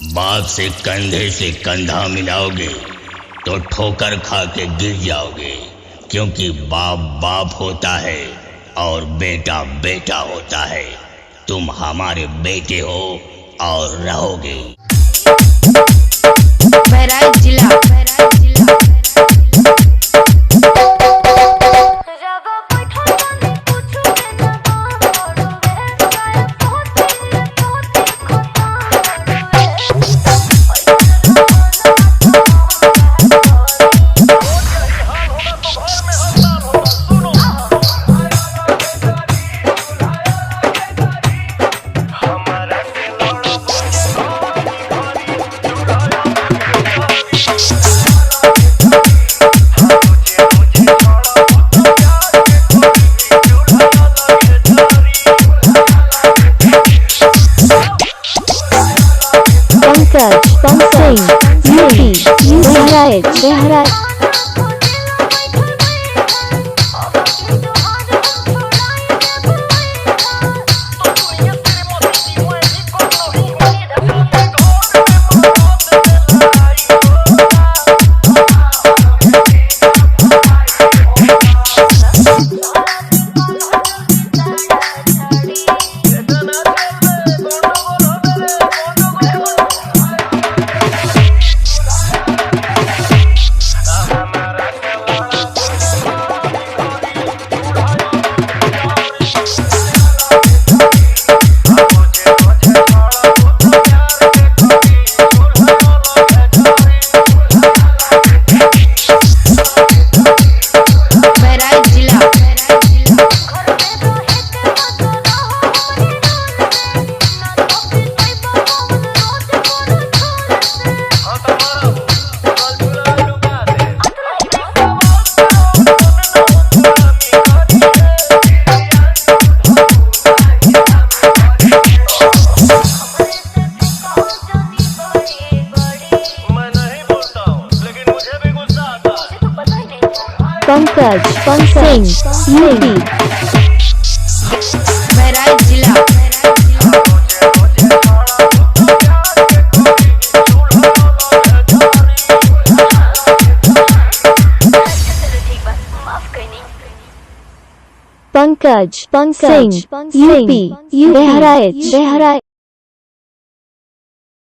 बाप से कंधे से कंधा मिलाओगे तो ठोकर खा के गिर जाओगे, क्योंकि बाप बाप होता है और बेटा बेटा होता है। तुम हमारे बेटे हो और रहोगे। बहराइच जिला बहराइच पंकज सिंह यूपी बहराइच जिला पंकज सिंह यूपी बहराइच